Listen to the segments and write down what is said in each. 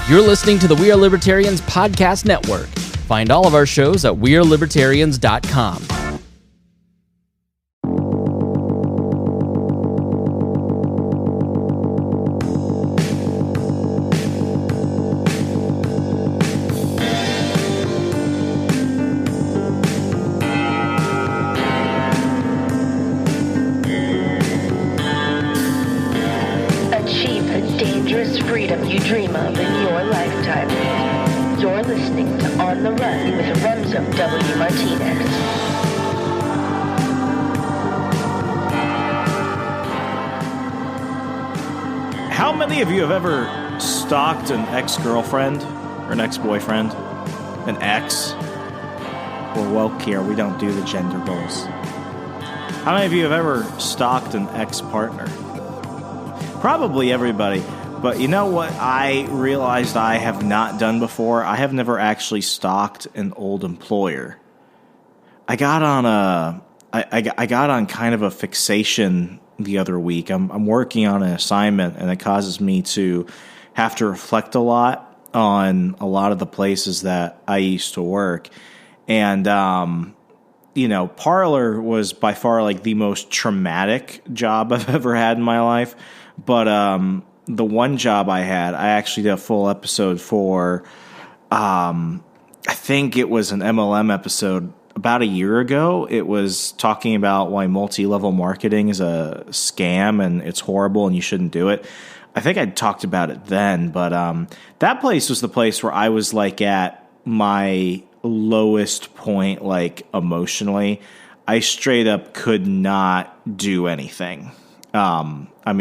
You're listening to the We Are Libertarians podcast network. Find all of our shows at wearelibertarians.com. Achieve the dangerous freedom you dream of in your lifetime. You're listening to On the Run with Remso W. Martinez. How many of you have ever stalked an ex-girlfriend or an ex-boyfriend? An ex? We're woke here. We don't do the gender roles. How many of you have ever stalked an ex-partner? Probably everybody. But you know what I realized I have not done before? I have never actually stalked an old employer. I got on I got on kind of a fixation the other week. I'm working on an assignment, and it causes me to have to reflect a lot on a lot of the places that I used to work. And Parlor was by far like the most traumatic job I've ever had in my life. But the one job I had, I actually did a full episode for, I think it was an MLM episode about a year ago. It was talking about why multi-level marketing is a scam and it's horrible and you shouldn't do it. I think I talked about it then, but that place was the place where I was like at my lowest point, like emotionally. I straight up could not do anything.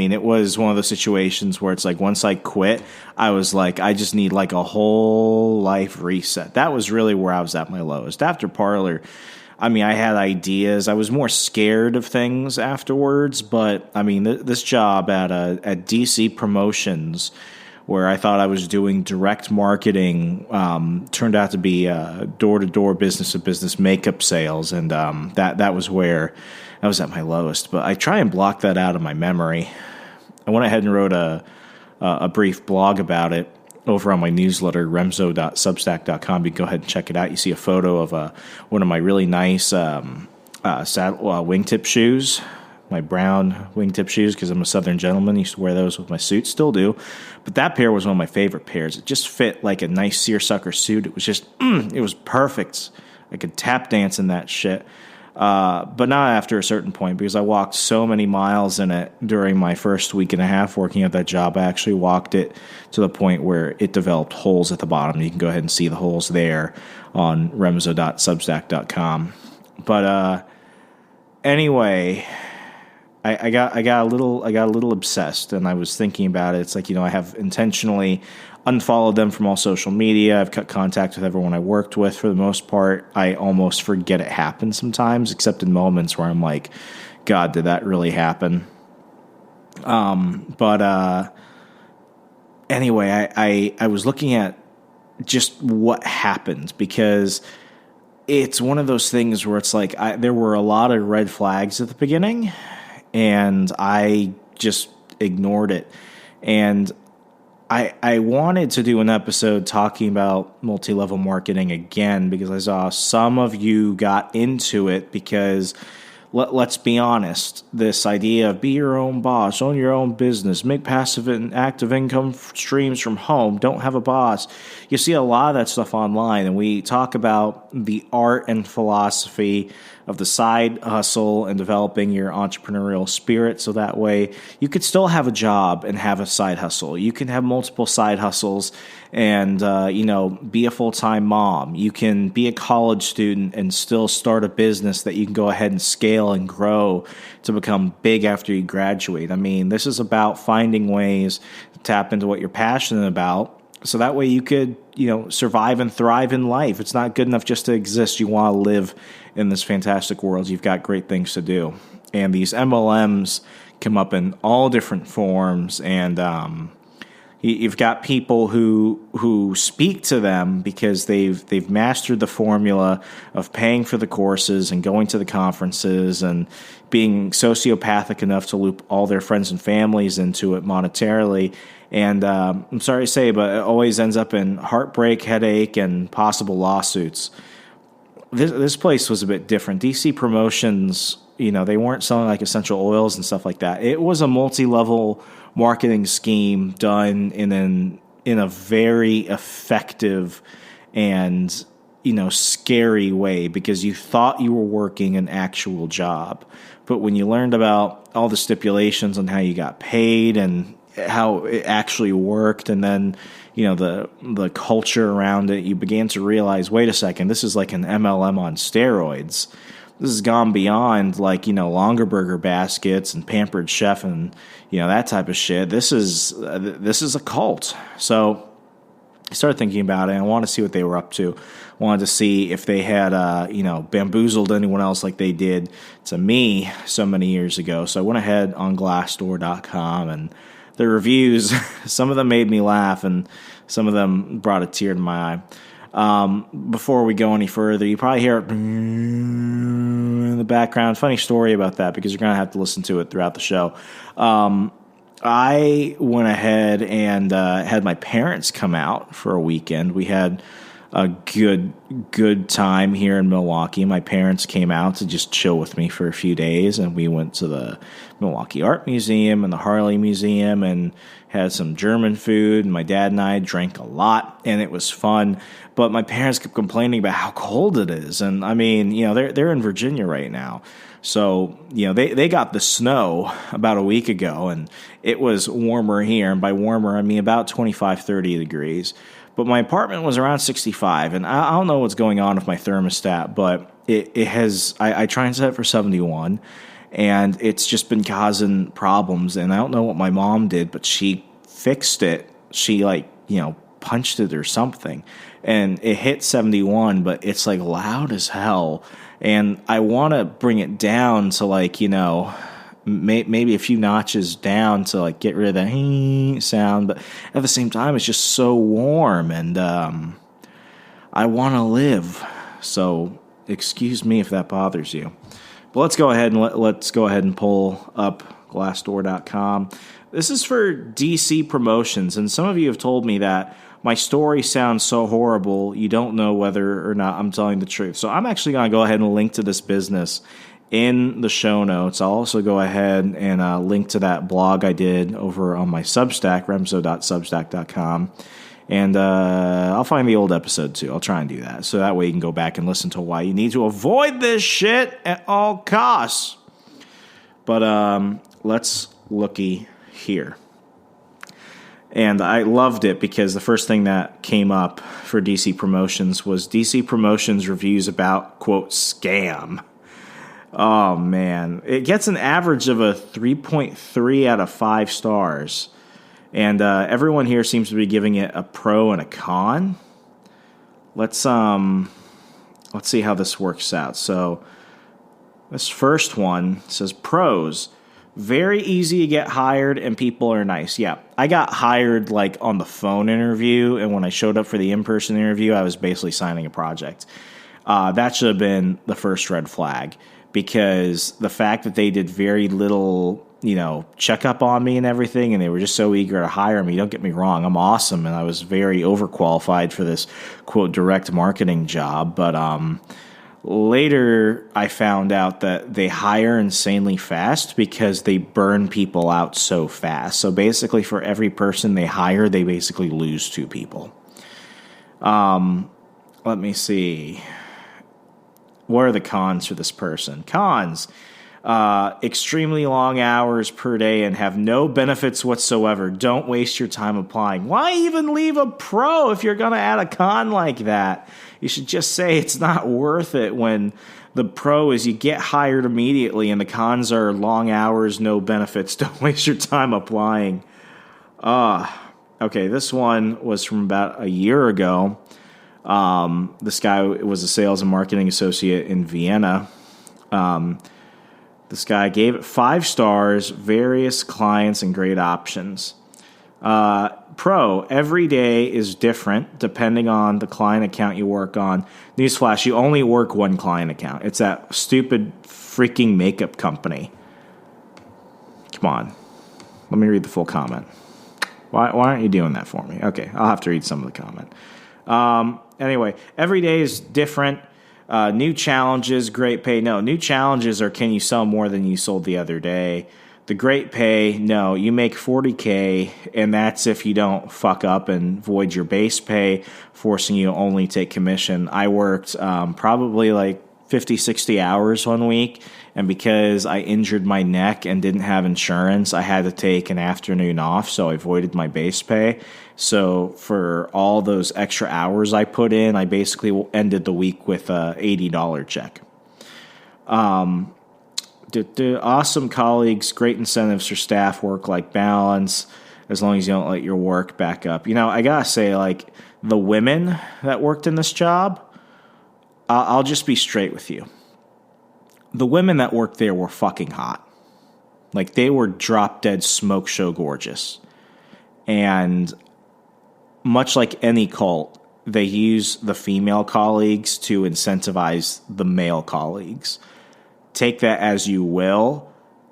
It was one of those situations where it's like once I quit, I was like, I just need like a whole life reset. That was really where I was at my lowest. After Parlor, I had ideas. I was more scared of things afterwards, but this job at DC Promotions, where I thought I was doing direct marketing, turned out to be door-to-door business-to-business makeup sales, and that was where I was at my lowest. But I try and block that out of my memory. I went ahead and wrote a brief blog about it over on my newsletter, remso.substack.com. You can go ahead and check it out. You see a photo of one of my really nice wingtip shoes, my brown wingtip shoes, because I'm a Southern gentleman. I used to wear those with my suit, still do. But that pair was one of my favorite pairs. It just fit like a nice seersucker suit. It was just, it was perfect. I could tap dance in that shit. But not after a certain point, because I walked so many miles in it during my first week and a half working at that job. I actually walked it to the point where it developed holes at the bottom. You can go ahead and see the holes there on remso.substack.com. But anyway, I got a little obsessed, and I was thinking about it. It's like, I have intentionally unfollowed them from all social media. I've cut contact with everyone I worked with for the most part. I almost forget it happened sometimes, except in moments where I'm like, God, did that really happen? Anyway, I was looking at just what happened, because it's one of those things where it's like there were a lot of red flags at the beginning, and I just ignored it. And I wanted to do an episode talking about multi-level marketing again, because I saw some of you got into it because, let's be honest, this idea of be your own boss, own your own business, make passive and active income streams from home, don't have a boss. You see a lot of that stuff online, and we talk about the art and philosophy of the side hustle and developing your entrepreneurial spirit, so that way you could still have a job and have a side hustle. You can have multiple side hustles and be a full-time mom. You can be a college student and still start a business that you can go ahead and scale and grow to become big after you graduate. This is about finding ways to tap into what you're passionate about, so that way you could, survive and thrive in life. It's not good enough just to exist. You want to live in this fantastic world. You've got great things to do. And these MLMs come up in all different forms. And, You've got people who speak to them because they've mastered the formula of paying for the courses and going to the conferences and being sociopathic enough to loop all their friends and families into it monetarily. And I'm sorry to say, but it always ends up in heartbreak, headache, and possible lawsuits. This place was a bit different. DC Promotions, they weren't selling like essential oils and stuff like that. It was a multi-level marketing scheme done in a very effective and scary way, because you thought you were working an actual job. But when you learned about all the stipulations on how you got paid and how it actually worked, and then the culture around it, you began to realize, wait a second, this is like an MLM on steroids. This has gone beyond longer burger baskets and Pampered Chef and that type of shit. This is a cult. So I started thinking about it, and I wanted to see what they were up to. I wanted to see if they had bamboozled anyone else like they did to me so many years ago. So I went ahead on Glassdoor.com, and the reviews, some of them made me laugh, and some of them brought a tear to my eye. Before we go any further, you probably hear it in the background. Funny story about that, because you're going to have to listen to it throughout the show. I went ahead and had my parents come out for a weekend. We had a good time here in Milwaukee. My parents came out to just chill with me for a few days, and we went to the Milwaukee Art Museum and the Harley Museum and had some German food. And my dad and I drank a lot, and it was fun. But my parents kept complaining about how cold it is. And I mean, they're in Virginia right now. So, they got the snow about a week ago, and it was warmer here. And by warmer, I mean about 25, 30 degrees. But my apartment was around 65, and I don't know what's going on with my thermostat, but it has, I try and set it for 71, and it's just been causing problems. And I don't know what my mom did, but she fixed it. She punched it or something, and it hit 71, but it's loud as hell. And I want to bring it down to maybe a few notches down to get rid of the sound, but at the same time, it's just so warm, and I want to live. So excuse me if that bothers you. But let's go ahead and pull up Glassdoor.com. This is for DC Promotions, and some of you have told me that my story sounds so horrible, you don't know whether or not I'm telling the truth. So I'm actually going to go ahead and link to this business in the show notes. I'll also go ahead and link to that blog I did over on my Substack, remso.substack.com. And I'll find the old episode too. I'll try and do that. So that way you can go back and listen to why you need to avoid this shit at all costs. But let's looky here. And I loved it because the first thing that came up for DC Promotions was DC Promotions reviews about, quote, scam. Oh, man. It gets an average of a 3.3 out of 5 stars. And everyone here seems to be giving it a pro and a con. Let's see how this works out. So this first one says pros. Very easy to get hired, and people are nice. Yeah, I got hired on the phone interview, and when I showed up for the in-person interview, I was basically signing a project. That should have been the first red flag, because the fact that they did very little, checkup on me and everything, and they were just so eager to hire me. Don't get me wrong, I'm awesome, and I was very overqualified for this, quote, direct marketing job, but later, I found out that they hire insanely fast because they burn people out so fast. So basically, for every person they hire, they basically lose 2 people. Let me see. What are the cons for this person? Cons. Extremely long hours per day and have no benefits whatsoever. Don't waste your time applying. Why even leave a pro if you're going to add a con like that? You should just say it's not worth it when the pro is you get hired immediately and the cons are long hours, no benefits. Don't waste your time applying. Okay, this one was from about a year ago. This guy was a sales and marketing associate in Vienna. This guy gave it 5 stars, various clients, and great options. Pro, every day is different depending on the client account you work on. Newsflash, you only work one client account. It's that stupid freaking makeup company. Come on. Let me read the full comment. Why aren't you doing that for me? Okay, I'll have to read some of the comment. Anyway, every day is different. New challenges, great pay. No, new challenges are can you sell more than you sold the other day? The great pay, no, you make $40K, and that's if you don't fuck up and void your base pay, forcing you to only take commission. I worked probably like 50, 60 hours one week, and because I injured my neck and didn't have insurance, I had to take an afternoon off, so I voided my base pay. So for all those extra hours I put in, I basically ended the week with a $80 check. Awesome colleagues, great incentives for staff, work-life balance, as long as you don't let your work back up. You know, I gotta say, like, the women that worked in this job, I'll just be straight with you. The women that worked there were fucking hot. Like, they were drop-dead smoke show gorgeous. And much like any cult, they use the female colleagues to incentivize the male colleagues. Take that as you will.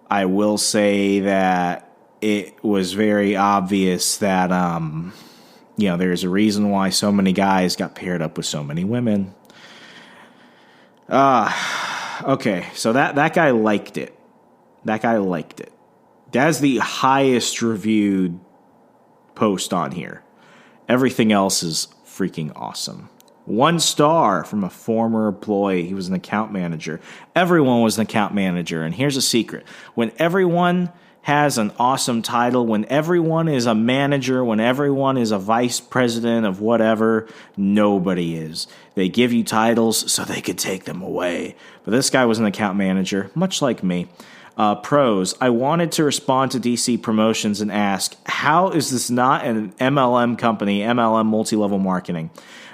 I will say that it was very obvious that, there's a reason why so many guys got paired up with so many women. Okay, so that guy liked it. That's the highest reviewed post on here. Everything else is freaking awesome. 1 star from a former employee. He was an account manager. Everyone was an account manager. And here's a secret. When everyone has an awesome title, when everyone is a manager, when everyone is a vice president of whatever, nobody is. They give you titles so they could take them away. But this guy was an account manager, much like me. Pros, I wanted to respond to DC Promotions and ask, how is this not an MLM company, MLM multi-level marketing?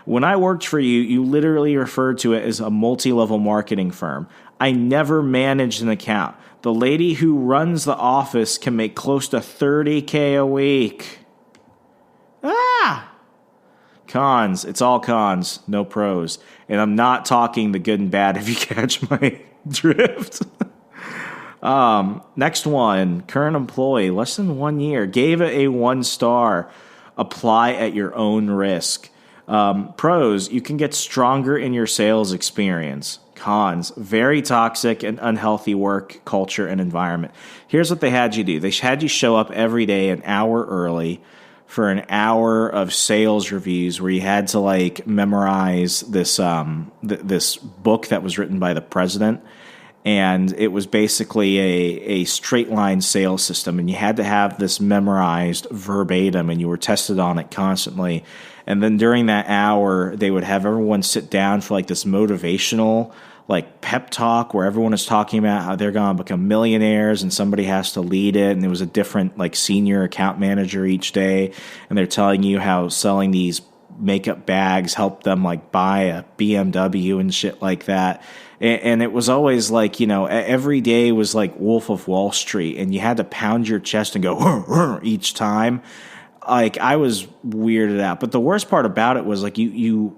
When I worked for you, you literally referred to it as a multi-level marketing firm. I never managed an account. The lady who runs the office can make close to $30K a week. Cons. It's all cons, no pros. And I'm not talking the good and bad if you catch my drift. Next one, current employee, less than 1 year, gave it a 1 star. Apply at your own risk. Pros, you can get stronger in your sales experience. Cons, very toxic and unhealthy work culture and environment. Here's what they had you do. They had you show up every day an hour early for an hour of sales reviews where you had to like memorize this this book that was written by the president. And it was basically a straight line sales system. And you had to have this memorized verbatim, and you were tested on it constantly. And then during that hour, they would have everyone sit down for like this motivational like pep talk where everyone is talking about how they're going to become millionaires and somebody has to lead it. And there was a different like senior account manager each day. And they're telling you how selling these makeup bags helped them like buy a BMW and shit like that. And it was always like, you know, every day was like Wolf of Wall Street, and you had to pound your chest and go "Hur, hur," each time. Like, I was weirded out. But the worst part about it was like you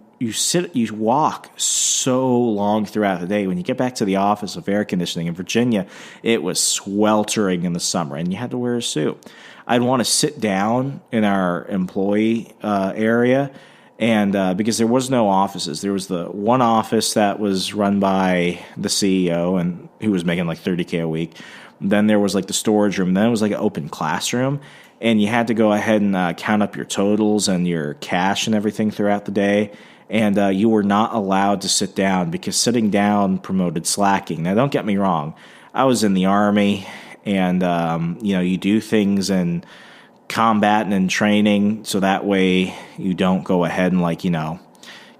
walk so long throughout the day. When you get back to the office of air conditioning in Virginia, it was sweltering in the summer, and you had to wear a suit. I'd want to sit down in our employee area. And because there was no offices, there was the one office that was run by the CEO and who was making like $30K a week. Then there was like the storage room. Then it was like an open classroom. And you had to go ahead and count up your totals and your cash and everything throughout the day. And you were not allowed to sit down because sitting down promoted slacking. Now, don't get me wrong. I was in the Army, and, you do things and combat and in training so that way you don't go ahead and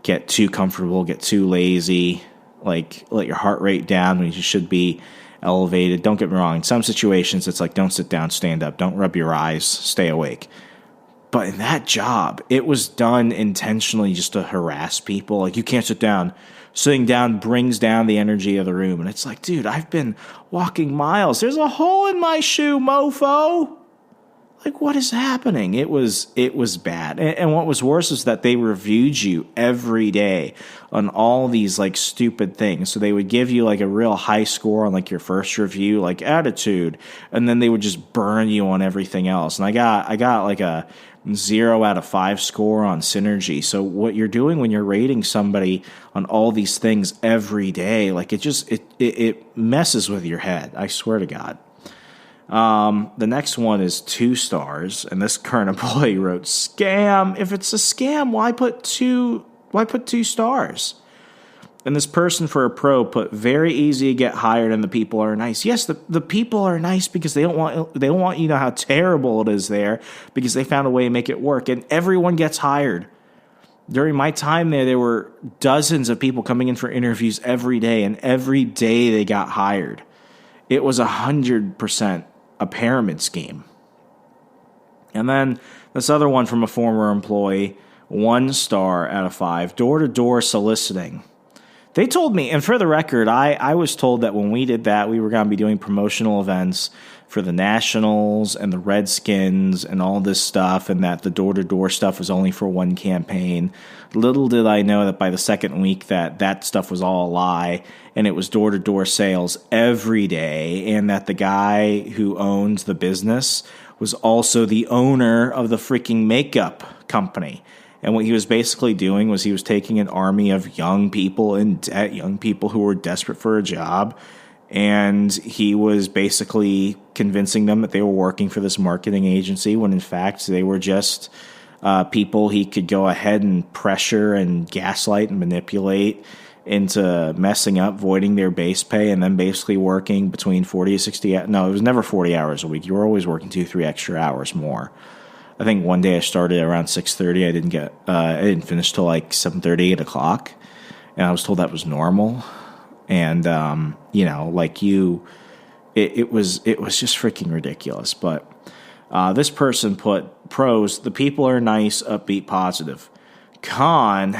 get too comfortable, get too lazy, like let your heart rate down when you should be elevated. Don't get me wrong. In some situations, it's like, don't sit down, stand up. Don't rub your eyes, stay awake. But in that job, it was done intentionally just to harass people. Like, you can't sit down. Sitting down brings down the energy of the room. And it's like, dude, I've been walking miles. There's a hole in my shoe, mofo. Like, what is happening? It was bad. And what was worse is that they reviewed you every day on all these like stupid things. So they would give you like a real high score on like your first review, like attitude, and then they would just burn you on everything else. And I got like a 0 out of 5 score on synergy. So what you're doing when you're rating somebody on all these things every day, like it messes with your head. I swear to God. The next one is 2 stars, and this current employee wrote, "Scam. If it's a scam, why put 2 stars?" And this person for a pro put, "Very easy to get hired and the people are nice." Yes, the people are nice because they don't want you to know how terrible it is there, because they found a way to make it work, and everyone gets hired. During my time there were dozens of people coming in for interviews every day, and every day they got hired. It was 100% a pyramid scheme. And then this other one from a former employee, 1 star out of 5, door-to-door soliciting. They told me, and for the record, I was told that when we did that, we were going to be doing promotional events for the Nationals and the Redskins and all this stuff, and that the door-to-door stuff was only for one campaign. Little did I know that by the second week that stuff was all a lie, and it was door-to-door sales every day, and that the guy who owns the business was also the owner of the freaking makeup company. And what he was basically doing was he was taking an army of young people in debt, young people who were desperate for a job, and he was basically convincing them that they were working for this marketing agency when in fact they were just people he could go ahead and pressure and gaslight and manipulate into messing up, voiding their base pay, and then basically working between 40 to 60. No, it was never 40 hours a week. You were always working 2-3 extra hours more. I think one day I started around 6:30. I didn't finish till like 7:30, 8 o'clock, and I was told that was normal. And it was just freaking ridiculous. But this person put, pros: the people are nice, upbeat, positive. Con: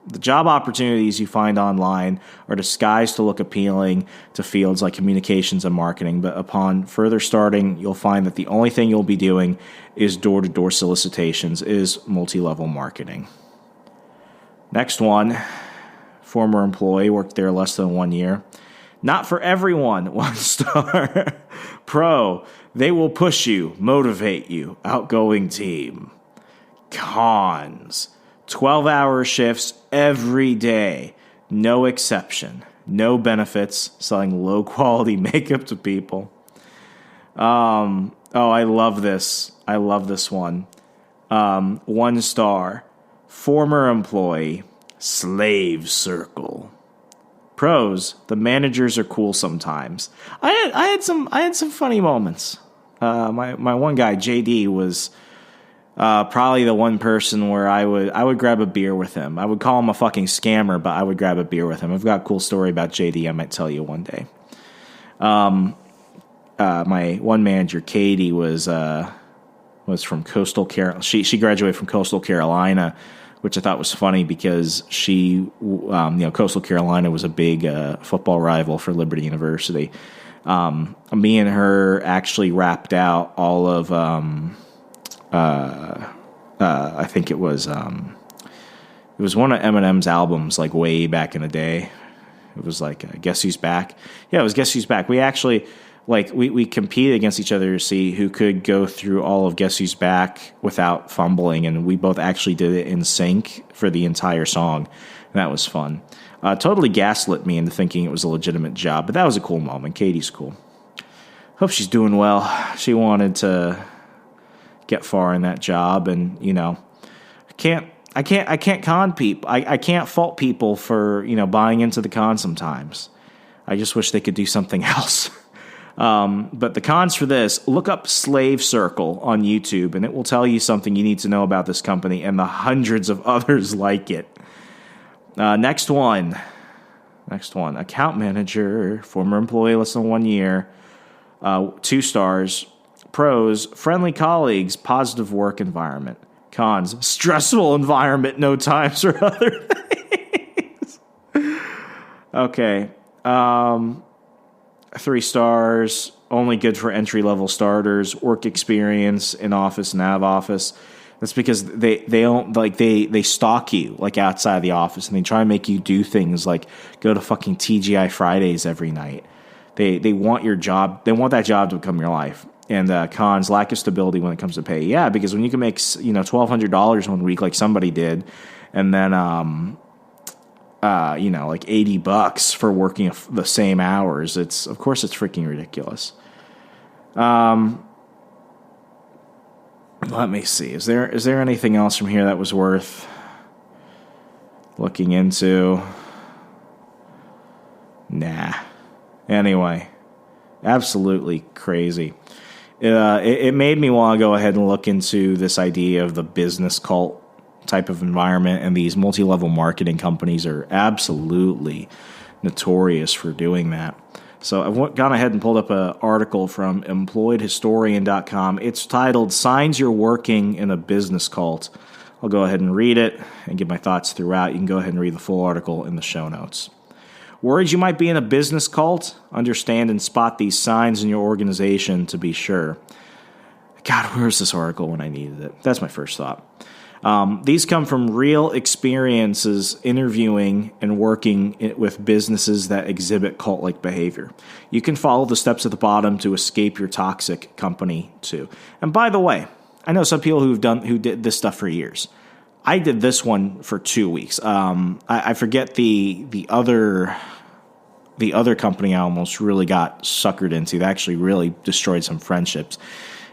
the job opportunities you find online are disguised to look appealing to fields like communications and marketing, but upon further starting, you'll find that the only thing you'll be doing is door-to-door solicitations, is multi-level marketing. Next one, former employee, worked there less than 1 year. Not for everyone, 1 star. Pro: they will push you, motivate you, outgoing team. Cons: 12-hour shifts every day, no exception, no benefits, selling low-quality makeup to people. I love this. I love this one. 1 star. Former employee, slave circle. Pros: the managers are cool sometimes. I had some funny moments. My one guy, JD, was probably the one person where I would grab a beer with him. I would call him a fucking scammer, but I would grab a beer with him. I've got a cool story about JD I might tell you one day. My one manager, Katie, was from Coastal Carolina. She graduated from Coastal Carolina, which I thought was funny because Coastal Carolina was a big football rival for Liberty University. Me and her actually rapped out all of I think it was one of Eminem's albums, like way back in the day. It was like Guess Who's Back. Yeah, it was Guess Who's Back. We actually we competed against each other to see who could go through all of Guess Who's Back without fumbling, and we both actually did it in sync for the entire song. And that was fun. Totally gaslit me into thinking it was a legitimate job, but that was a cool moment. Katie's cool. Hope she's doing well. She wanted to get far in that job, and I can't con people. I can't fault people for buying into the con sometimes. I just wish they could do something else. But the cons for this: look up Slave Circle on YouTube, and it will tell you something you need to know about this company and the hundreds of others like it. Next one, account manager, former employee, less than 1 year, 2 stars. Pros: friendly colleagues, positive work environment. Cons: stressful environment, no time for other things. Okay. 3 stars. only good for entry-level starters, work experience in office and out of office. That's because they don't like they stalk you like outside the office, and they try and make you do things like go to fucking TGI Fridays every night. They want your job. They want that job to become your life. And cons, lack of stability when it comes to pay. Yeah, because when you can make $1,200 one week like somebody did, and then like $80 for working the same hours, of course it's freaking ridiculous. Let me see. Is there anything else from here that was worth looking into? Nah. Anyway, absolutely crazy. It made me want to go ahead and look into this idea of the business cult type of environment, and these multi-level marketing companies are absolutely notorious for doing that. So I've gone ahead and pulled up an article from employedhistorian.com. It's titled, Signs You're Working in a Business Cult. I'll go ahead and read it and give my thoughts throughout. You can go ahead and read the full article in the show notes. Worried you might be in a business cult? Understand and spot these signs in your organization to be sure. God, where's this article when I needed it? That's my first thought. These come from real experiences interviewing and working with businesses that exhibit cult-like behavior. You can follow the steps at the bottom to escape your toxic company too. And by the way, I know some people who did this stuff for years. I did this one for 2 weeks. I forget the other company I almost really got suckered into that actually really destroyed some friendships.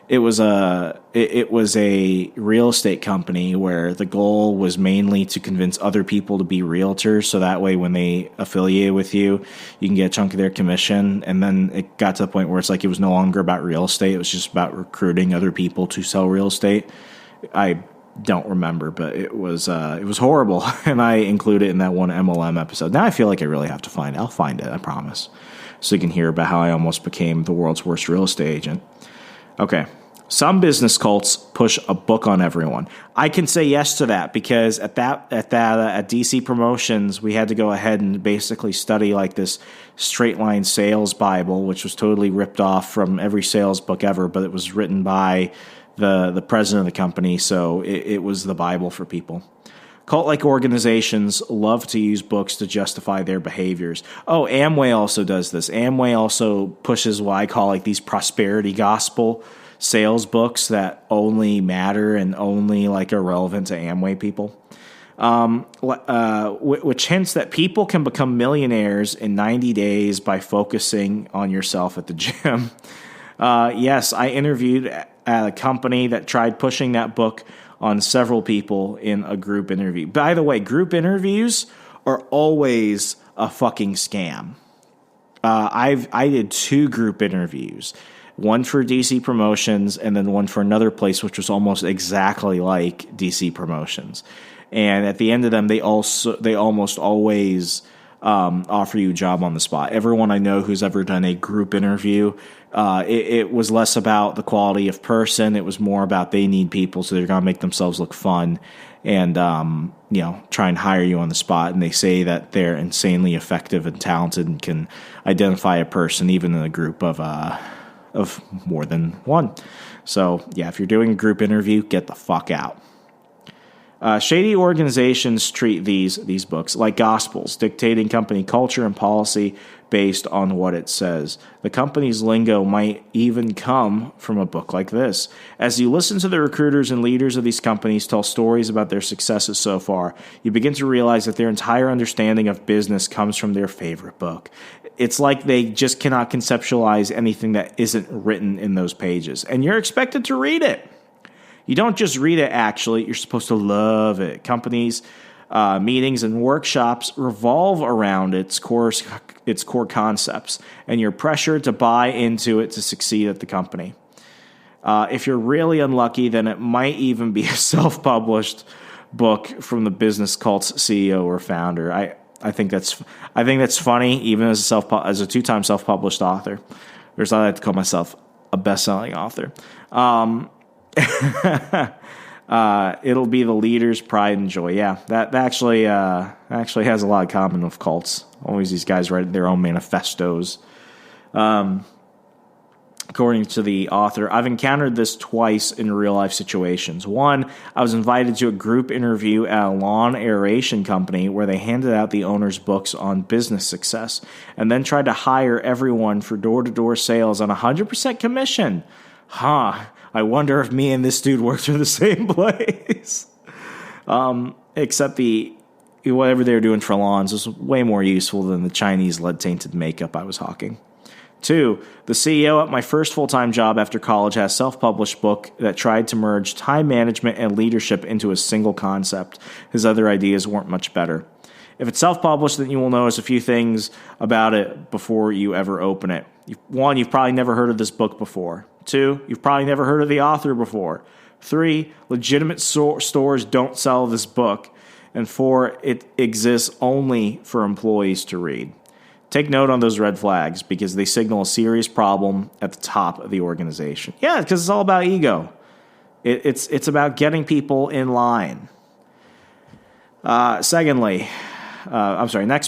It was a real estate company where the goal was mainly to convince other people to be realtors, so that way when they affiliate with you, you can get a chunk of their commission. And then it got to the point where it's like it was no longer about real estate; it was just about recruiting other people to sell real estate. I don't remember, but it was horrible, and I include it in that one MLM episode. Now I feel like I really have to find it. I'll find it, I promise, so you can hear about how I almost became the world's worst real estate agent. Okay. Some business cults push a book on everyone. I can say yes to that because at DC Promotions, we had to go ahead and basically study like this straight line sales Bible, which was totally ripped off from every sales book ever, but it was written by the president of the company, so it was the Bible for people. Cult-like organizations love to use books to justify their behaviors. Oh, Amway also does this. Amway also pushes what I call like these prosperity gospel sales books that only matter and only like are relevant to Amway people, which hints that people can become millionaires in 90 days by focusing on yourself at the gym. Yes, I interviewed at a company that tried pushing that book on several people in a group interview. By the way, group interviews are always a fucking scam. I did 2 group interviews. One for DC Promotions and then one for another place, which was almost exactly like DC Promotions. And at the end of them, they almost always offer you a job on the spot. Everyone I know who's ever done a group interview, it was less about the quality of person. It was more about they need people, so they're going to make themselves look fun and try and hire you on the spot. And they say that they're insanely effective and talented and can identify a person even in a group of more than one. So, yeah, if you're doing a group interview, get the fuck out. Shady organizations treat these books like gospels, dictating company culture and policy based on what it says. The company's lingo might even come from a book like this. As you listen to the recruiters and leaders of these companies tell stories about their successes so far, you begin to realize that their entire understanding of business comes from their favorite book. It's like they just cannot conceptualize anything that isn't written in those pages, and you're expected to read it. You don't just read it, actually. You're supposed to love it. Companies, meetings, and workshops revolve around its core concepts, and you're pressured to buy into it to succeed at the company. If you're really unlucky, then it might even be a self-published book from the business cult's CEO or founder. I think that's funny, even as a 2-time self-published author. Or as I like to call myself, a best-selling author. It'll be the leader's pride and joy. Yeah, that actually has a lot in common with cults. Always these guys write their own manifestos. According to the author, I've encountered this twice in real-life situations. One, I was invited to a group interview at a lawn aeration company where they handed out the owner's books on business success and then tried to hire everyone for door-to-door sales on 100% commission. I wonder if me and this dude worked for the same place. Except whatever they were doing for lawns was way more useful than the Chinese lead-tainted makeup I was hawking. 2, the CEO at my first full-time job after college has a self-published book that tried to merge time management and leadership into a single concept. His other ideas weren't much better. If it's self-published, then you will notice a few things about it before you ever open it. 1, you've probably never heard of this book before. 2, you've probably never heard of the author before. 3, legitimate stores don't sell this book. And 4, it exists only for employees to read. Take note on those red flags because they signal a serious problem at the top of the organization. Yeah, because it's all about ego. It's about getting people in line. Next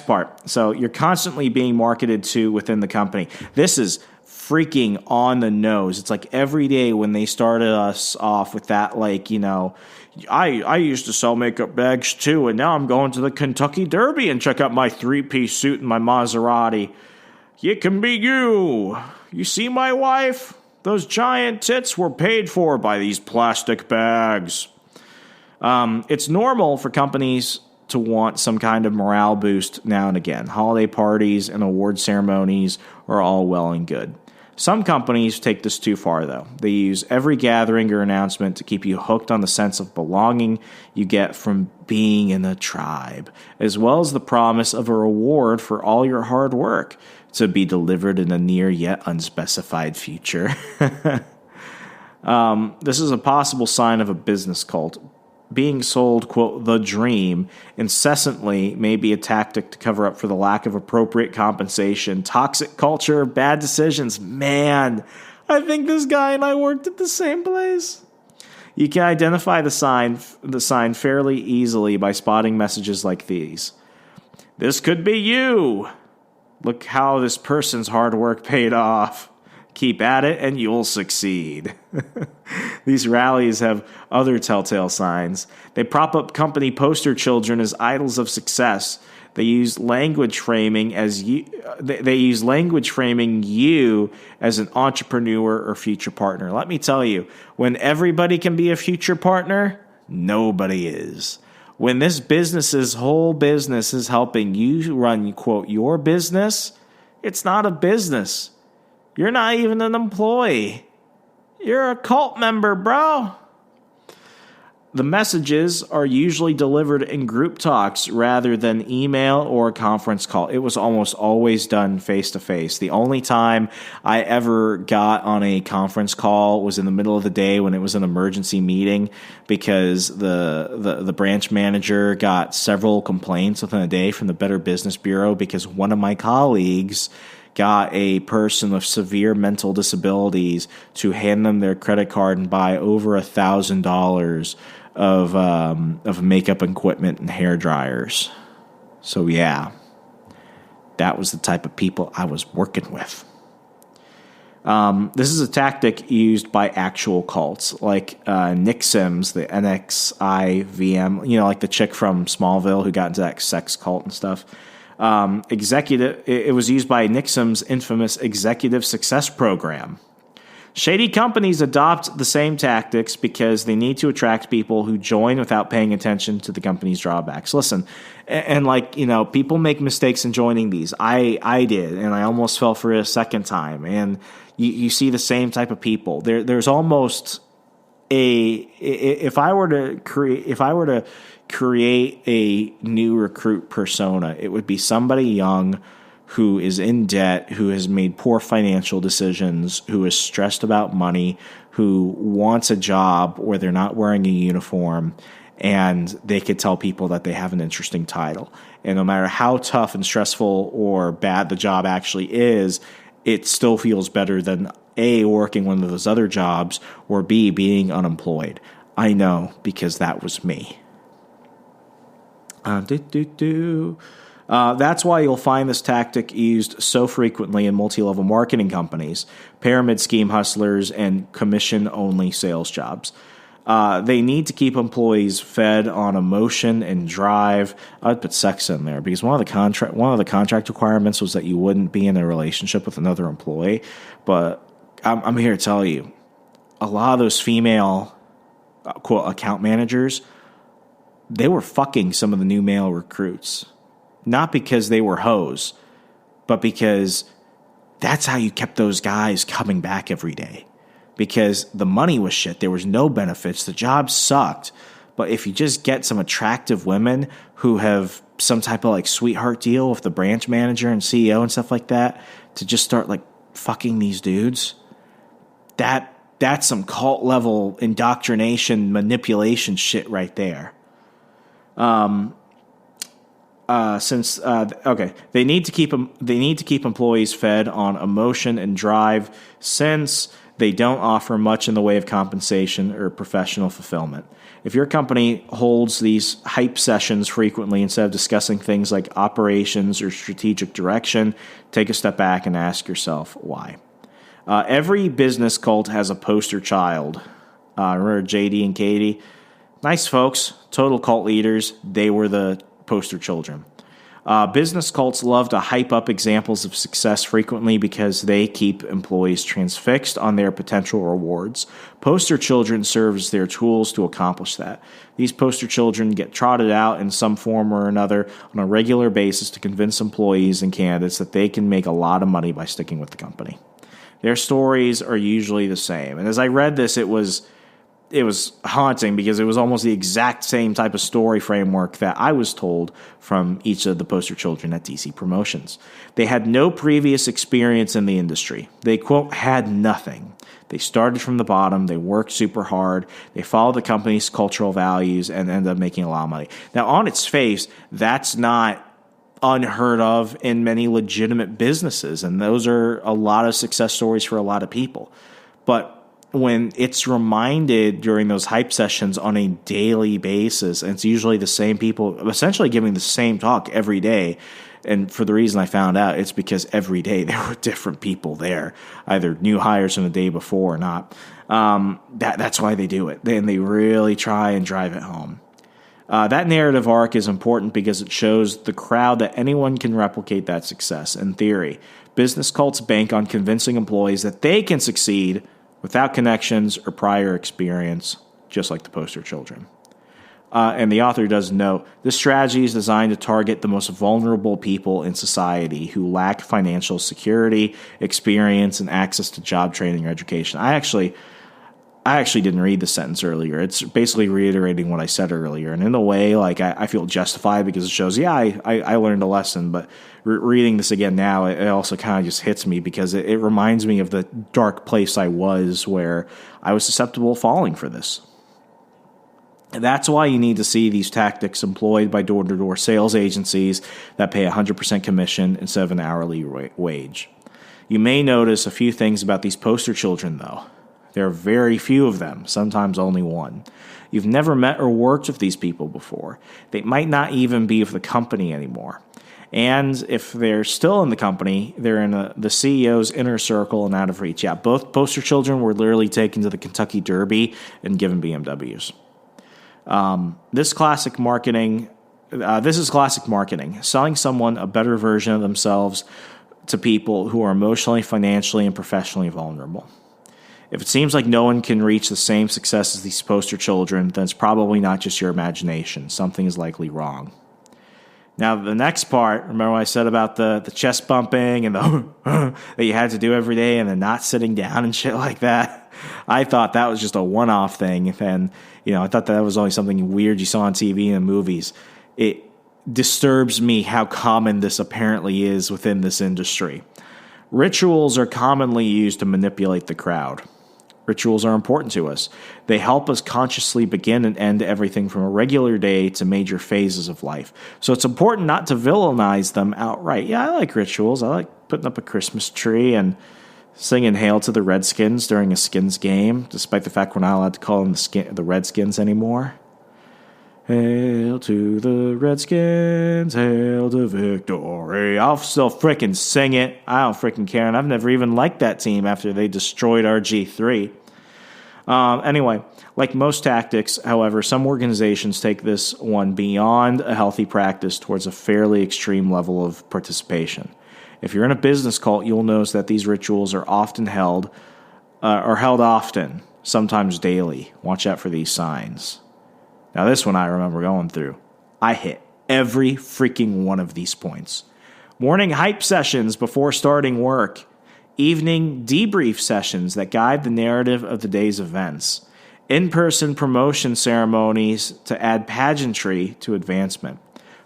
part. So you're constantly being marketed to within the company. This is freaking on the nose. It's like every day when they started us off with that, I used to sell makeup bags too, and now I'm going to the Kentucky Derby and check out my 3-piece suit and my Maserati. It can be you. You see my wife? Those giant tits were paid for by these plastic bags. It's normal for companies to want some kind of morale boost now and again. Holiday parties and award ceremonies are all well and good. Some companies take this too far, though. They use every gathering or announcement to keep you hooked on the sense of belonging you get from being in a tribe, as well as the promise of a reward for all your hard work to be delivered in a near yet unspecified future. This is a possible sign of a business cult. Being sold, quote, the dream incessantly may be a tactic to cover up for the lack of appropriate compensation, toxic culture, bad decisions. Man, I think this guy and I worked at the same place. You can identify the sign fairly easily by spotting messages like these. This could be you. Look how this person's hard work paid off. Keep at it and you'll succeed. These rallies have other telltale signs. They prop up company poster children as idols of success. They use language framing you as an entrepreneur or future partner. Let me tell you, when everybody can be a future partner, nobody is. When this business's whole business is helping you run, quote, your business, it's not a business. You're not even an employee. You're a cult member, bro. The messages are usually delivered in group talks rather than email or a conference call. It was almost always done face-to-face. The only time I ever got on a conference call was in the middle of the day when it was an emergency meeting because the branch manager got several complaints within a day from the Better Business Bureau because one of my colleagues got a person with severe mental disabilities to hand them their credit card and buy over $1,000 of makeup equipment and hair dryers. So yeah, that was the type of people I was working with. This is a tactic used by actual cults, like Nick Sims, the NXIVM, like the chick from Smallville who got into that sex cult and stuff. It was used by Nixon's infamous Executive Success Program. Shady companies adopt the same tactics because they need to attract people who join without paying attention to the company's drawbacks. Listen, and people make mistakes in joining these. I did, and I almost fell for it a second time. And you see the same type of people. There's almost if I were to create a new recruit persona, it would be somebody young who is in debt, who has made poor financial decisions, who is stressed about money, who wants a job where they're not wearing a uniform, and they could tell people that they have an interesting title. And no matter how tough and stressful or bad the job actually is, it still feels better than A, working one of those other jobs, or B, being unemployed. I know, because that was me. That's why you'll find this tactic used so frequently in multi-level marketing companies, pyramid scheme hustlers, and commission-only sales jobs. They need to keep employees fed on emotion and drive. I'd put sex in there because one of the contract requirements was that you wouldn't be in a relationship with another employee. But I'm here to tell you, a lot of those female quote account managers, they were fucking some of the new male recruits. Not because they were hoes, but because that's how you kept those guys coming back every day. Because the money was shit. There was no benefits. The job sucked. But if you just get some attractive women who have some type of like sweetheart deal with the branch manager and CEO and stuff like that to just start like fucking these dudes, that's some cult level indoctrination, manipulation shit right there. They need to keep employees fed on emotion and drive since they don't offer much in the way of compensation or professional fulfillment. If your company holds these hype sessions frequently instead of discussing things like operations or strategic direction, take a step back and ask yourself why. Every business cult has a poster child. Remember JD and Katie? Nice folks, total cult leaders. They were the poster children. Business cults love to hype up examples of success frequently because they keep employees transfixed on their potential rewards. Poster children serve as their tools to accomplish that. These poster children get trotted out in some form or another on a regular basis to convince employees and candidates that they can make a lot of money by sticking with the company. Their stories are usually the same. And as I read this, it was haunting because it was almost the exact same type of story framework that I was told from each of the poster children at DC Promotions. They had no previous experience in the industry. They, quote, had nothing. They started from the bottom. They worked super hard. They followed the company's cultural values and ended up making a lot of money. Now, on its face, that's not unheard of in many legitimate businesses, and those are a lot of success stories for a lot of people. But when it's reminded during those hype sessions on a daily basis, and it's usually the same people essentially giving the same talk every day, and for the reason I found out, it's because every day there were different people there, either new hires from the day before or not. That's why they do it. And they really try and drive it home. That narrative arc is important because it shows the crowd that anyone can replicate that success. In theory, business cults bank on convincing employees that they can succeed without connections or prior experience, just like the poster children. And the author does note, this strategy is designed to target the most vulnerable people in society who lack financial security, experience, and access to job training or education. I actually didn't read the sentence earlier. It's basically reiterating what I said earlier. And in a way, like I feel justified because it shows, I learned a lesson. But reading this again now, it also kind of just hits me because it reminds me of the dark place I was where I was susceptible to falling for this. And that's why you need to see these tactics employed by door-to-door sales agencies that pay 100% commission instead of an hourly wage. You may notice a few things about these poster children, though. There are very few of them, sometimes only one. You've never met or worked with these people before. They might not even be with the company anymore. And if they're still in the company, they're in the CEO's inner circle and out of reach. Yeah, both poster children were literally taken to the Kentucky Derby and given BMWs. This is classic marketing, selling someone a better version of themselves to people who are emotionally, financially, and professionally vulnerable. If it seems like no one can reach the same success as these poster children, then it's probably not just your imagination. Something is likely wrong. Now, the next part, remember what I said about the chest bumping and the that you had to do every day and then not sitting down and shit like that? I thought that was just a one-off thing. And, I thought that was only something weird you saw on TV and movies. It disturbs me how common this apparently is within this industry. Rituals are commonly used to manipulate the crowd. Rituals are important to us. They help us consciously begin and end everything from a regular day to major phases of life. So it's important not to villainize them outright. Yeah, I like rituals. I like putting up a Christmas tree and singing Hail to the Redskins during a Skins game, despite the fact we're not allowed to call them the Redskins anymore. Hail to the Redskins, hail to victory. I'll still frickin' sing it. I don't frickin' care, and I've never even liked that team after they destroyed RG3. Anyway, like most tactics, however, some organizations take this one beyond a healthy practice towards a fairly extreme level of participation. If you're in a business cult, you'll notice that these rituals are often held often, sometimes daily. Watch out for these signs. Now, this one I remember going through. I hit every freaking one of these points. Morning hype sessions before starting work. Evening debrief sessions that guide the narrative of the day's events. In-person promotion ceremonies to add pageantry to advancement.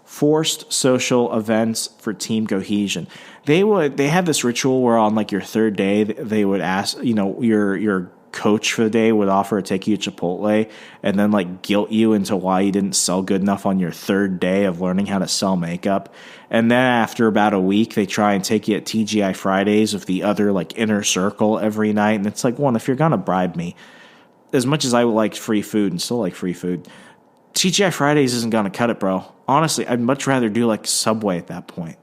Forced social events for team cohesion. They had this ritual where on like your third day they would ask, your coach for the day would offer to take you to Chipotle and then like guilt you into why you didn't sell good enough on your third day of learning how to sell makeup. And then after about a week, they try and take you at TGI Fridays with the other like inner circle every night. And it's like, one, if you're going to bribe me, as much as I like free food and still like free food, TGI Fridays isn't going to cut it, bro. Honestly, I'd much rather do like Subway at that point.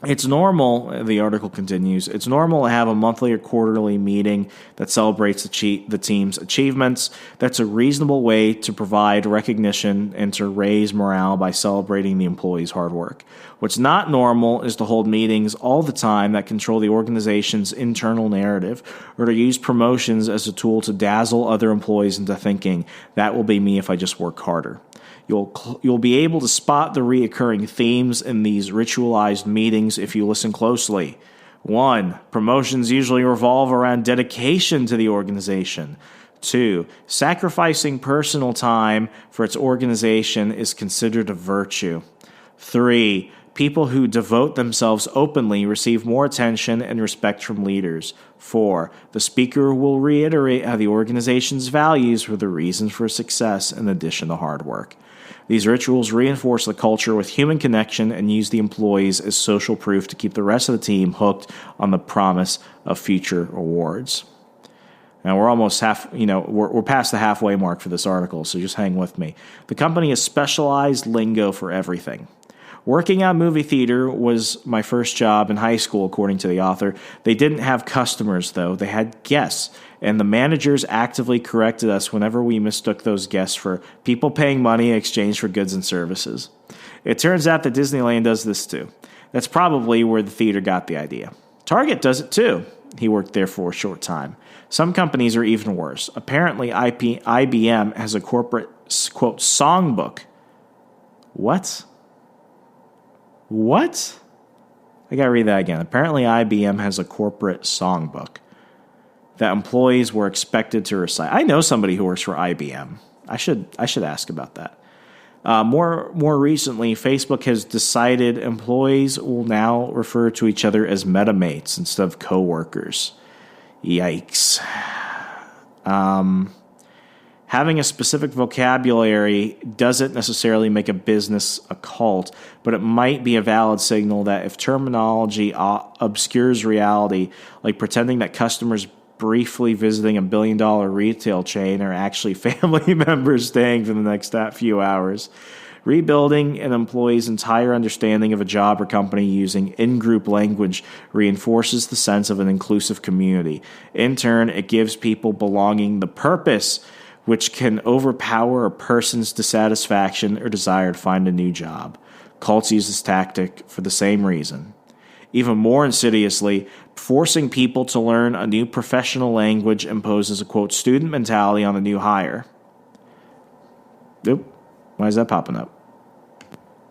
It's normal, the article continues, it's normal to have a monthly or quarterly meeting that celebrates the team's achievements. That's a reasonable way to provide recognition and to raise morale by celebrating the employees' hard work. What's not normal is to hold meetings all the time that control the organization's internal narrative or to use promotions as a tool to dazzle other employees into thinking, that will be me if I just work harder. You'll be able to spot the reoccurring themes in these ritualized meetings if you listen closely. 1. Promotions usually revolve around dedication to the organization. 2. Sacrificing personal time for its organization is considered a virtue. 3. People who devote themselves openly receive more attention and respect from leaders. 4. The speaker will reiterate how the organization's values were the reasons for success in addition to hard work. These rituals reinforce the culture with human connection and use the employees as social proof to keep the rest of the team hooked on the promise of future awards. Now, we're almost we're past the halfway mark for this article, so just hang with me. The company has specialized lingo for everything. Working at movie theater was my first job in high school, according to the author. They didn't have customers, though. They had guests, and the managers actively corrected us whenever we mistook those guests for people paying money in exchange for goods and services. It turns out that Disneyland does this, too. That's probably where the theater got the idea. Target does it, too. He worked there for a short time. Some companies are even worse. Apparently, IBM has a corporate, quote, songbook. What? I gotta read that again. Apparently, IBM has a corporate songbook that employees were expected to recite. I know somebody who works for IBM. I should ask about that. More recently, Facebook has decided employees will now refer to each other as metamates instead of coworkers. Yikes. Having a specific vocabulary doesn't necessarily make a business a cult, but it might be a valid signal that if terminology obscures reality, like pretending that customers briefly visiting a billion-dollar retail chain are actually family members staying for the next few hours, rebuilding an employee's entire understanding of a job or company using in-group language reinforces the sense of an inclusive community. In turn, it gives people belonging the purpose which can overpower a person's dissatisfaction or desire to find a new job. Cults use this tactic for the same reason. Even more insidiously, forcing people to learn a new professional language imposes a, quote, student mentality on the new hire. Oop, why is that popping up?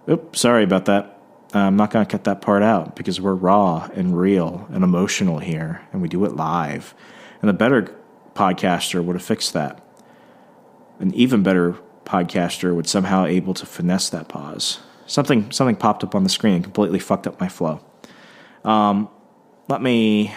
Oop, sorry about that. I'm not going to cut that part out because we're raw and real and emotional here, and we do it live. And a better podcaster would have fixed that. An even better podcaster would somehow able to finesse that pause. Something popped up on the screen and completely fucked up my flow. Let me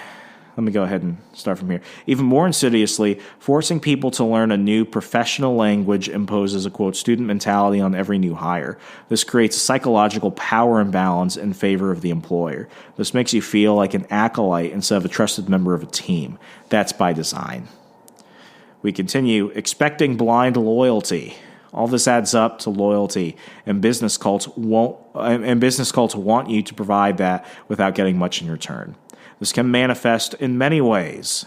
go ahead and start from here. Even more insidiously, forcing people to learn a new professional language imposes a, quote, student mentality on every new hire. This creates a psychological power imbalance in favor of the employer. This makes you feel like an acolyte instead of a trusted member of a team. That's by design. We continue, expecting blind loyalty. All this adds up to loyalty, and business cults want you to provide that without getting much in return. This can manifest in many ways.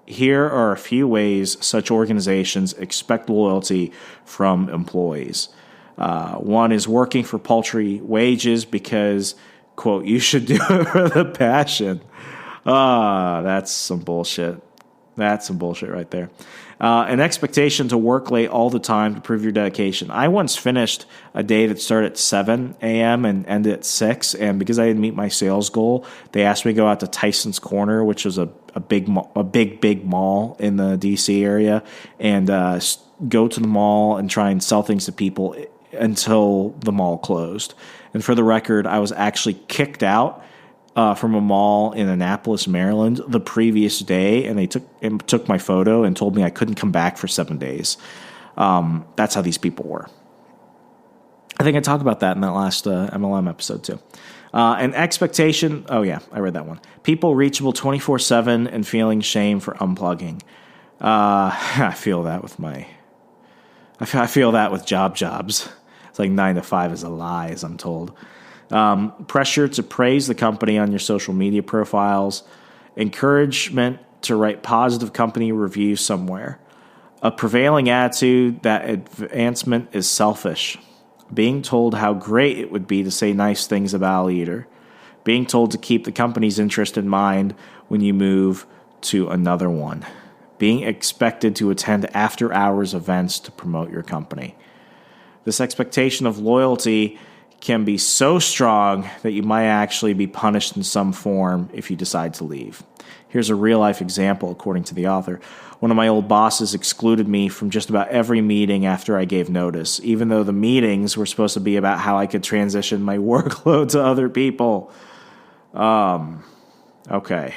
Here are a few ways such organizations expect loyalty from employees. One is working for paltry wages because, quote, you should do it for the passion. That's some bullshit. That's some bullshit right there. An expectation to work late all the time to prove your dedication. I once finished a day that started at 7 a.m. and ended at 6, and because I didn't meet my sales goal, they asked me to go out to Tyson's Corner, which was a big mall in the D.C. area, and go to the mall and try and sell things to people until the mall closed. And for the record, I was actually kicked out from a mall in Annapolis, Maryland, the previous day, and they took my photo and told me I couldn't come back for 7 days. That's how these people were. I think I talked about that in that last MLM episode too. An expectation. Oh yeah, I read that one. People reachable 24/7 and feeling shame for unplugging. I feel that with I feel that with jobs. It's like 9 to 5 is a lie, as I'm told. Pressure to praise the company on your social media profiles, encouragement to write positive company reviews somewhere, a prevailing attitude that advancement is selfish, being told how great it would be to say nice things about a leader, being told to keep the company's interest in mind when you move to another one, being expected to attend after-hours events to promote your company. This expectation of loyalty can be so strong that you might actually be punished in some form if you decide to leave. Here's a real-life example, according to the author. One of my old bosses excluded me from just about every meeting after I gave notice, even though the meetings were supposed to be about how I could transition my workload to other people. Okay.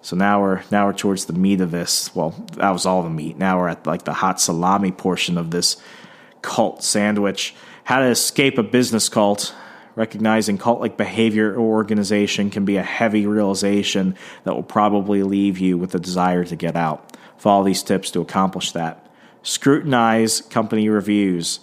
So now we're towards the meat of this. Well, that was all the meat. Now we're at like the hot salami portion of this cult sandwich. How to escape a business cult. Recognizing cult-like behavior or organization can be a heavy realization that will probably leave you with a desire to get out. Follow these tips to accomplish that. Scrutinize company reviews.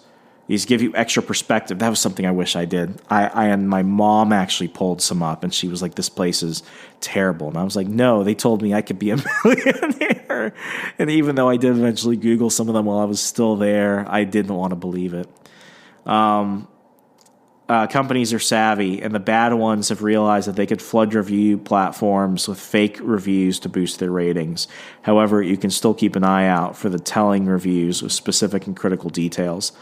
These give you extra perspective. That was something I wish I did. I and my mom actually pulled some up, and she was like, this place is terrible. And I was like, no, they told me I could be a millionaire. And even though I did eventually Google some of them while I was still there, I didn't want to believe it. Companies are savvy, and the bad ones have realized that they could flood review platforms with fake reviews to boost their ratings. However, you can still keep an eye out for the telling reviews with specific and critical details.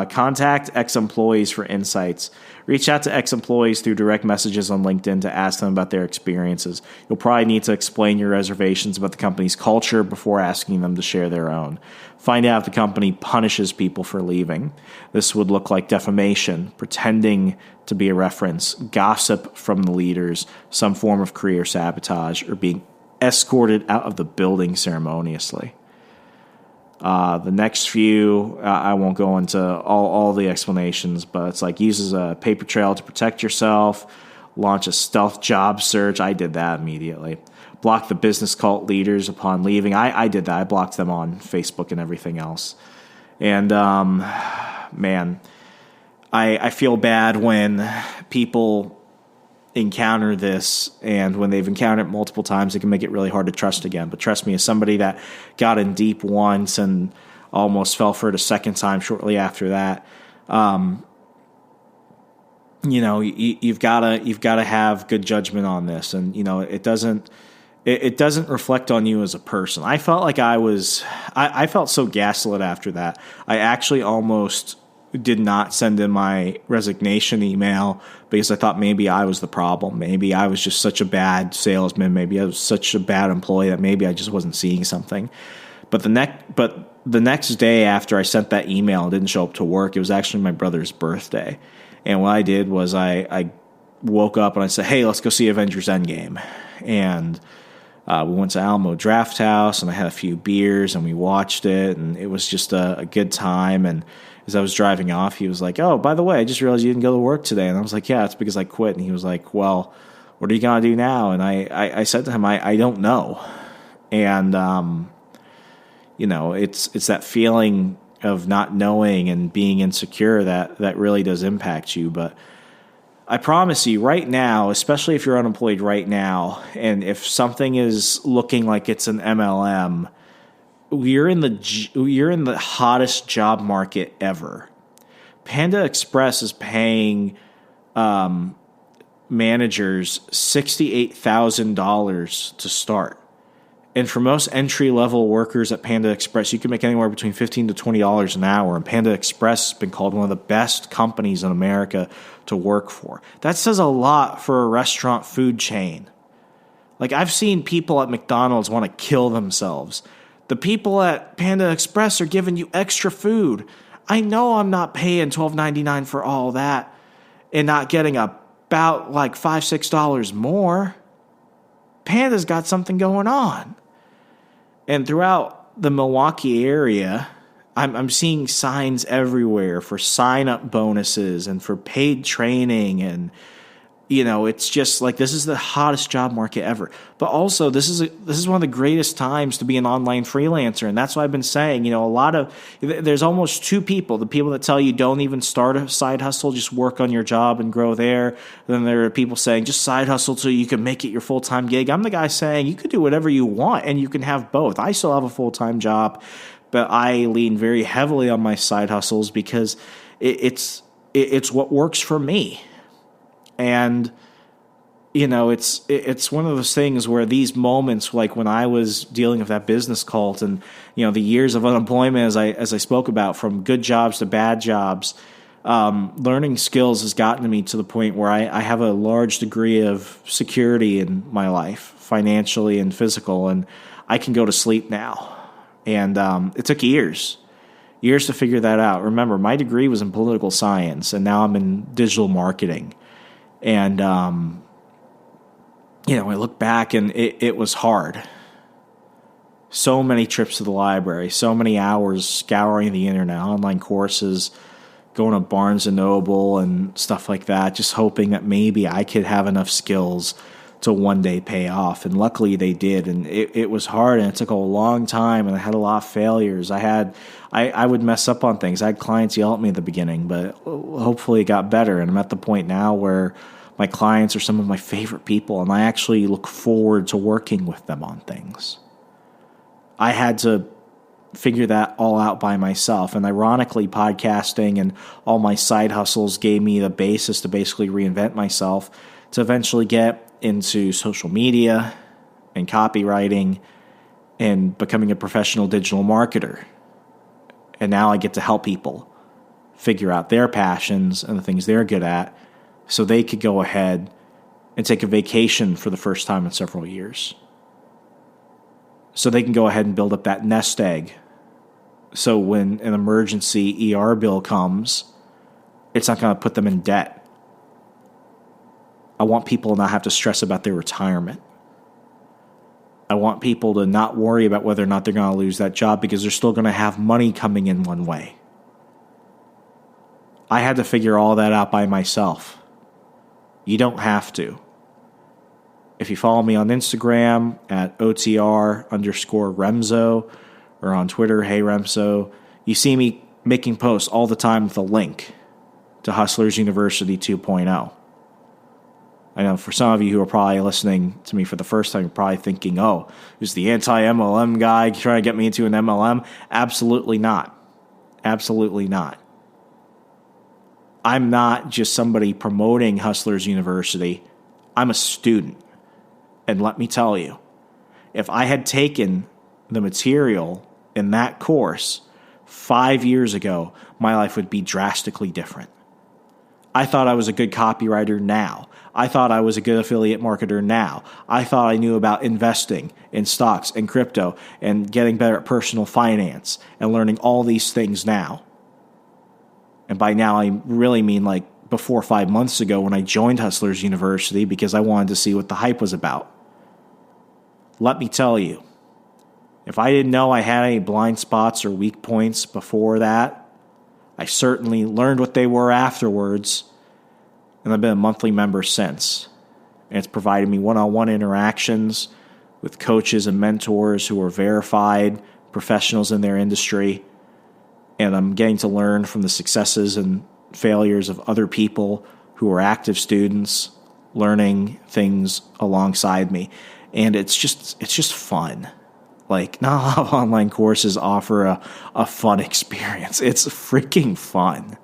Contact ex-employees for insights. Reach out to ex-employees through direct messages on LinkedIn to ask them about their experiences. You'll probably need to explain your reservations about the company's culture before asking them to share their own. Find out if the company punishes people for leaving. This would look like defamation, pretending to be a reference, gossip from the leaders, some form of career sabotage, or being escorted out of the building ceremoniously. The next few, I won't go into all the explanations, but it's like uses a paper trail to protect yourself, launch a stealth job search. I did that immediately. Block the business cult leaders upon leaving. I did that. I blocked them on Facebook and everything else. And, man, I feel bad when people encounter this, and when they've encountered it multiple times, it can make it really hard to trust again. But trust me, as somebody that got in deep once and almost fell for it a second time shortly after that, you've got to have good judgment on this, and it doesn't reflect on you as a person. I felt like I felt so gaslit after that. I actually almost did not send in my resignation email because I thought maybe I was the problem. Maybe I was just such a bad salesman. Maybe I was such a bad employee that maybe I just wasn't seeing something. But the next day after I sent that email and didn't show up to work, it was actually my brother's birthday. And what I did was I woke up and I said, hey, let's go see Avengers Endgame. And we went to Alamo Draft House, and I had a few beers, and we watched it, and it was just a good time. And as I was driving off, he was like, oh, by the way, I just realized you didn't go to work today. And I was like, yeah, it's because I quit. And he was like, well, what are you going to do now? And I said to him, I don't know. And, it's that feeling of not knowing and being insecure that really does impact you. But I promise you right now, especially if you're unemployed right now, and if something is looking like it's an MLM, you're in the hottest job market ever. Panda Express is paying managers $68,000 to start. And for most entry-level workers at Panda Express, you can make anywhere between $15 to $20 an hour. And Panda Express has been called one of the best companies in America to work for. That says a lot for a restaurant food chain. Like, I've seen people at McDonald's want to kill themselves. The people at Panda Express are giving you extra food. I know I'm not paying $12.99 for all that and not getting about like $5, $6 more. Panda's got something going on. And throughout the Milwaukee area, I'm seeing signs everywhere for sign-up bonuses and for paid training. And, it's just like this is the hottest job market ever. But also, this is one of the greatest times to be an online freelancer. And that's what I've been saying. There's almost two people. The people that tell you don't even start a side hustle, just work on your job and grow there. Then there are people saying just side hustle so you can make it your full-time gig. I'm the guy saying you could do whatever you want and you can have both. I still have a full-time job, but I lean very heavily on my side hustles because it's what works for me. And, it's one of those things where these moments, like when I was dealing with that business cult and, the years of unemployment, as I spoke about, from good jobs to bad jobs, learning skills has gotten me to the point where I have a large degree of security in my life, financially and physical, and I can go to sleep now. And it took years to figure that out. Remember, my degree was in political science, and now I'm in digital marketing. And, I look back and it was hard. So many trips to the library, so many hours scouring the internet, online courses, going to Barnes & Noble and stuff like that, just hoping that maybe I could have enough skills to one day pay off. And luckily they did. And it was hard and it took a long time and I had a lot of failures. I would mess up on things. I had clients yell at me at the beginning, but hopefully it got better. And I'm at the point now where my clients are some of my favorite people and I actually look forward to working with them on things. I had to figure that all out by myself. And ironically, podcasting and all my side hustles gave me the basis to basically reinvent myself to eventually get into social media and copywriting and becoming a professional digital marketer. And now I get to help people figure out their passions and the things they're good at so they could go ahead and take a vacation for the first time in several years. So they can go ahead and build up that nest egg. So when an emergency ER bill comes, it's not going to put them in debt. I want people to not have to stress about their retirement. I want people to not worry about whether or not they're going to lose that job because they're still going to have money coming in one way. I had to figure all that out by myself. You don't have to. If you follow me on Instagram at OTR_Remso or on Twitter, Hey Remso, you see me making posts all the time with a link to Hustlers University 2.0. I know for some of you who are probably listening to me for the first time, you're probably thinking, oh, is the anti-MLM guy trying to get me into an MLM? Absolutely not. Absolutely not. I'm not just somebody promoting Hustlers University. I'm a student. And let me tell you, if I had taken the material in that course 5 years ago, my life would be drastically different. I thought I was a good copywriter now. I thought I was a good affiliate marketer now. I thought I knew about investing in stocks and crypto and getting better at personal finance and learning all these things now. And by now, I really mean like before 5 months ago when I joined Hustlers University because I wanted to see what the hype was about. Let me tell you, if I didn't know I had any blind spots or weak points before that, I certainly learned what they were afterwards, and I've been a monthly member since. And it's provided me one-on-one interactions with coaches and mentors who are verified professionals in their industry. And I'm getting to learn from the successes and failures of other people who are active students, learning things alongside me. And it's just fun. Like, not a lot of online courses offer a fun experience. It's freaking fun.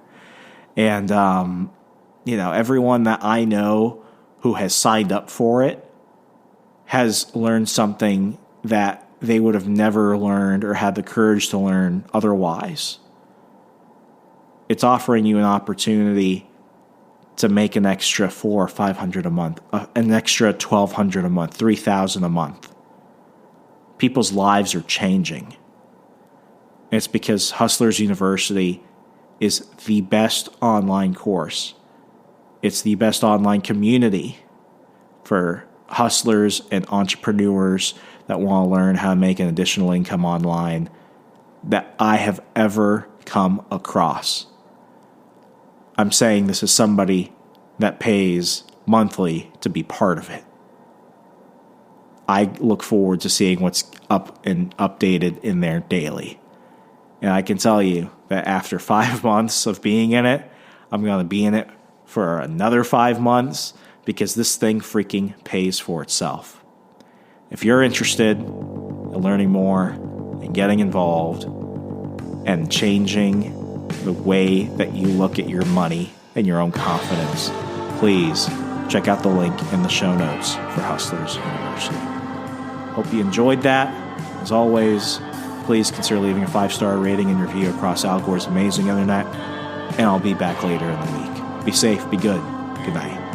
And, everyone that I know who has signed up for it has learned something that they would have never learned or had the courage to learn otherwise. It's offering you an opportunity to make an extra $400 or $500 a month, an extra $1,200 a month, $3,000 a month. People's lives are changing. It's because Hustlers University is the best online course. It's the best online community for hustlers and entrepreneurs that want to learn how to make an additional income online that I have ever come across. I'm saying this as somebody that pays monthly to be part of it. I look forward to seeing what's up and updated in there daily. And I can tell you that after 5 months of being in it, I'm going to be in it for another 5 months because this thing freaking pays for itself. If you're interested in learning more and getting involved and changing the way that you look at your money and your own confidence, please check out the link in the show notes for Hustlers University. Hope you enjoyed that. As always, please consider leaving a 5-star rating and review across Al Gore's amazing internet, and I'll be back later in the week. Be safe, be good. Good night.